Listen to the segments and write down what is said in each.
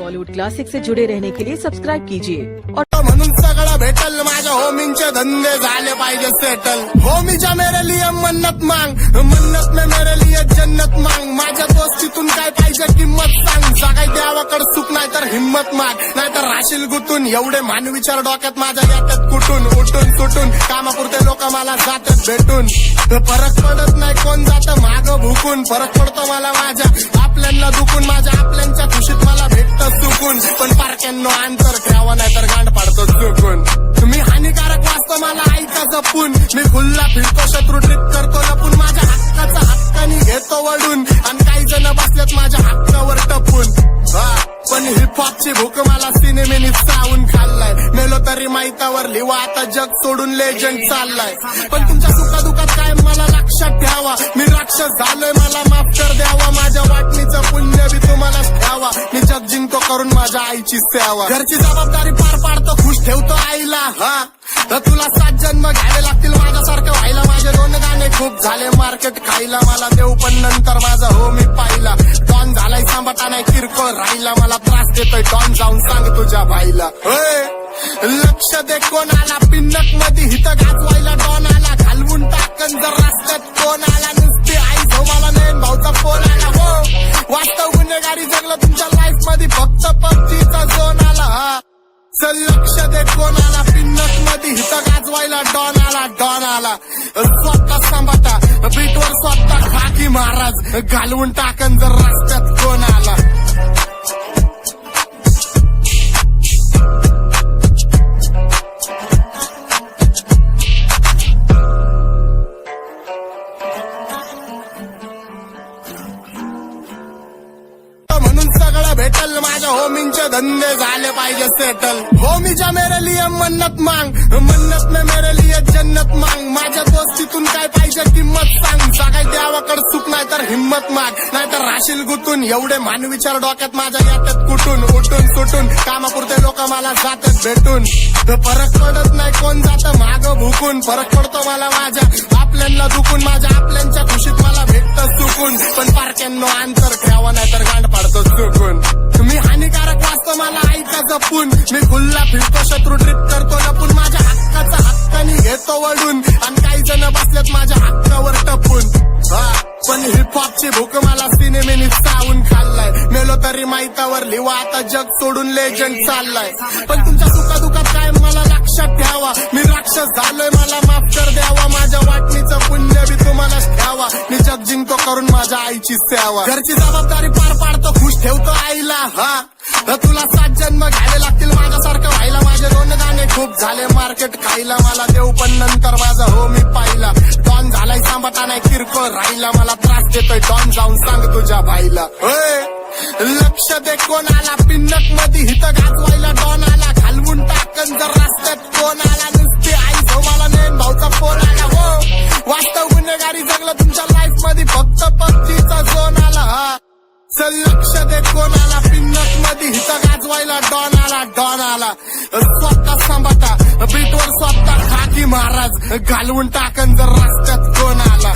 Bollywood classic से जुड़े रहने के लिए सब्सक्राइब कीजिए और म्हणून सगळं भेटल माझ्या होमींचे धंदे झाले पाहिजे सेटल। होमीच्या मेरे लिए मन्नत मांग, मन्नत में मेरे लिए जन्नत मांग। माझ्या दोस्तीतून काय पाहिजे किंमत सांग। सगळी देवाकडे सुख नाही तर हिम्मत माग, नाहीतर राशील गुतून। एवढे मानविचार डोक्यात माझ्या येतात कुठून उठून सुटून। कामापुरते लोक मला जातात भेटून, फरक पडत नाही कोण जातं माग भुकून। फरक पडतो मला माझ्या आपल्यांना दुखून, माझ्या आपल्यांच्या खुशीत मला भेटतं सुकून। पण पारक्यांनो अंतर ठेवा नाही तर गांड पाडतो चुकून। तुम्ही हानिकारक वाचतो मला ऐका जपून। मी खुल्ला फिरतो शत्रू ट्रिप करतो लपून। माझ्या हक्काचा हक्कानी घेतो वडून, आणि काही जण बसल्यात माझ्या हक्कावर टपून। पण हिपहॉपची भूक मला सिनेमेनी चावून खाल्लाय। मेलो तरी माहितावर लिवा आता जग सोडून लेजंड चाललाय। पण तुमच्या सुखादुखात काय मला लक्षात ठेवा। मी राक्षस झालोय मला माफ कर द्यावा। माझ्या वाटणीचं पुण्य बी तुम्हालाच ठेवा। मी जग जिंकतो करून माझ्या आईची सेवा। घरची जबाबदारी पार पाडतो खुश ठेवतो आईला। तर तुला 7 जन्म घ्यावे लागतील माझ्यासारखं व्हायला। माझे 2 गाणे खूप झाले मार्केट खायला। मला देऊ पण नंतर माझा हो मी पाहिला। डॉन झालाय सांभाटा नाही किरकोळ राहिला। मला त्रास देतोय डॉन जाऊन सांग तुझ्या भाईला। लक्ष दे कोणाला पिन्नक मध्ये हिथं गाजवायला डॉन आला। घालवून टाकन जर रस्त्यात कोण आला। नुसती आई झोमाला नाही भाऊचा फोन आला। हो वास्तव गुन्हेगारी जगलं तुमच्या लाईफ मध्ये फक्त पबजीचा झोन आला। चल लक्ष दे कोणाला पिन्नक मध्ये हिथं गाजवायला डॉन आला। डॉन आला स्वतः सांभाटा बीटवर स्वतः खाकी महाराज। घालवून टाकन जर रस्त्यात कोण आला। म्हणून सगळं भेटल माझ्या होमींचे धंदे झाले पाहिजे सेटल। होमीच्या मेरे लिए मन्नत मांग, मन्नत में मेरे लिए जन्नत मांग। माझ्या दोस्तीतून काय पाहिजे किंमत सांग। सगळी देवाकडे सुख नाही तर हिम्मत माग, नाहीतर राशील गुतून। एवढे मानविचार डोक्यात माझ्या येतात कुठून उठून सुटून। कामापुरते लोक मला जातात भेटून, फरक पडत नाही कोण जातं माग भुकून। फरक पडतो मला माझ्या आपल्यांना दुखून, माझ्या आपल्यांच्या खुशीत मला भेटतं सुकून। पण पारक्यांनो अंतर ठेवा नाही तर गांड पाडतो चुकून। तुम्ही हानिकारक वाचतो मला ऐका जपून। मी खुल्ला फिरतो शत्रू ट्रिप करतो लपून। माझ्या हक्काचा हक्कानी घेतो वडून, आणि काही जण बसल्यात माझ्या हक्कावर टपून। पण हिपहॉपची भूक मला सिनेमेनी चावून खाल्लाय। मेलो तरी माहितावर लिवा आता जग सोडून लेजंड चाललाय। पण तुमच्या सुखादुखात काय मला लक्षात ठेवा। मी राक्षस झालोय मला माफ कर द्यावा। माझ्या वाटणीचं पुण्य बी तुम्हालाच ठेवा। मी जग जिंकतो करून माझ्या आईची सेवा। घरची जबाबदारी पार पाडतो खुश ठेवतो आईला। तर तुला 7 जन्म घ्यावे लागतील माझ्यासारखं व्हायला। माझे 2 गाणे खूप झाले मार्केट खायला। मला देऊ पण नंतर माझा हो मी पाहिला। डॉन झालाय सांभाटा नाही किरकोळ राहिला। मला त्रास देतोय डॉन जाऊन सांग तुझ्या भाईला। लक्ष दे कोणाला पिन्नक मध्ये हिथं गाजवायला डॉन आला। घालवून टाकन जर रस्त्यात कोण आला। नुसती आई झोमाला नाही भाऊचा फोन आला। हो वास्तव गुन्हेगारी जगलं तुमच्या लाईफ मध्ये फक्त पबजीचा झोन आला। चल लक्ष दे कोणाला पिन्नक मध्ये हिथं गाजवायला डॉन आला। डॉन आला स्वतः सांभाटा बीटवर स्वतः खाकी महाराज। घालवून टाकन जर रस्त्यात कोण आला।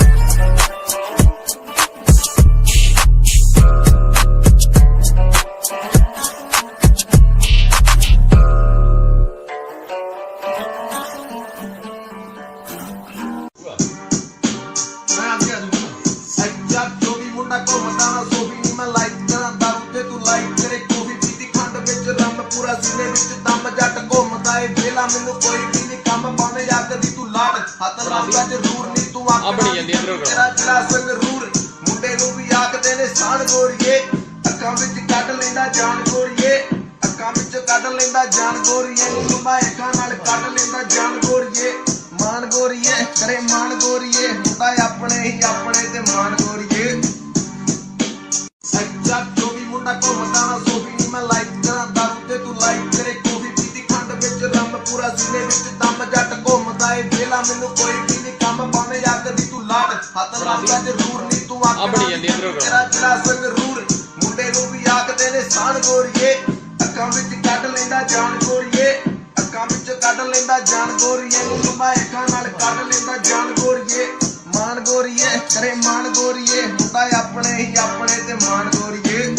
ਮੈਨੂੰ ਕੋਈ ਵੀ ਨਹੀਂ ਕੰਮ ਪਾਵੇਂ ਜੱਗਦੀ ਤੂੰ ਲਾੜ ਹੱਥ ਲਾਉਂਦਾ ਜ਼ਰੂਰ ਨਹੀਂ ਤੂੰ ਆਪਣੀ ਜਾਂਦੀ ਅੰਦਰੋਂ ਤੇਰਾ ਜਿਹੜਾ ਸੰਗਰੂਰ ਮੁੰਡੇ ਨੂੰ ਵੀ ਆਖਦੇ ਨੇ ਸਾਨ ਗੋਰੀਏ ਅੱਖਾਂ ਵਿੱਚ ਕੱਢ ਲੈਂਦਾ ਜਾਨ ਗੋਰੀਏ ਅੱਖਾਂ ਵਿੱਚ ਕੱਢ ਲੈਂਦਾ ਜਾਨ ਗੋਰੀਏ ਨੂੰ ਮੈਂ ਅੱਖਾਂ ਨਾਲ ਕੱਢ ਲੈਂਦਾ ਜਾਨ ਗੋਰੀਏ ਮਾਨ ਗੋਰੀਏ ਕਰੇ ਮਾਨ ਗੋਰੀਏ ਹੁੰਦਾ ਆਪਣੇ ਹੀ ਆਪਣੇ ਤੇ ਮਾਨ ਗੋਰੀਏ ਸੱਚਾ ਜੋ ਵੀ ਮੁੰਡਾ ਘੁੰਮਦਾ ਨਾ ਸੋ ਵੀ ਨਹੀਂ ਮੈਂ ਲਾਈਕ ਕਰਾਂ ਦਾਰੂ ਤੇ ਤੂੰ ਲਾਈਕ ਕਰੇ ਪੂਰਾ ਸੀਨੇ ਵਿੱਚ ਦਮ ਜੱਟ ਘੁੰਮਦਾ ਏ ਵੇਲਾ ਮੈਨੂੰ ਕੋਈ ਵੀ ਨਹੀਂ ਕੰਮ ਪਾਵੇਂ ਜੱਗਦੀ ਤੂੰ ਲਾੜ ਹੱਥ ਲਾਉਂਦਾ ਜ਼ਰੂਰ ਨਹੀਂ ਤੂੰ ਆਪਣੀ ਜਾਂਦੀ ਅੰਦਰੋਂ ਤੇਰਾ ਜਿਹੜਾ ਸੰਗਰੂਰ ਮੁੰਡੇ ਨੂੰ ਵੀ ਆਖਦੇ ਨੇ ਸਾਨ ਗੋਰੀਏ ਅੱਖਾਂ ਵਿੱਚ ਕੱਢ ਲੈਂਦਾ ਜਾਨ ਗੋਰੀਏ ਅੱਖਾਂ ਵਿੱਚ ਕੱਢ ਲੈਂਦਾ ਜਾਨ ਗੋਰੀਏ ਨੂੰ ਮੈਂ ਅੱਖਾਂ ਨਾਲ ਕੱਢ ਲੈਂਦਾ ਜਾਨ ਗੋਰੀਏ ਮਾਨ ਗੋਰੀਏ ਕਰੇ ਮਾਨ ਗੋਰੀਏ ਹੁੰਦਾ ਆਪਣੇ ਹੀ ਆਪਣੇ ਤੇ ਮਾਨ ਗੋਰੀਏ।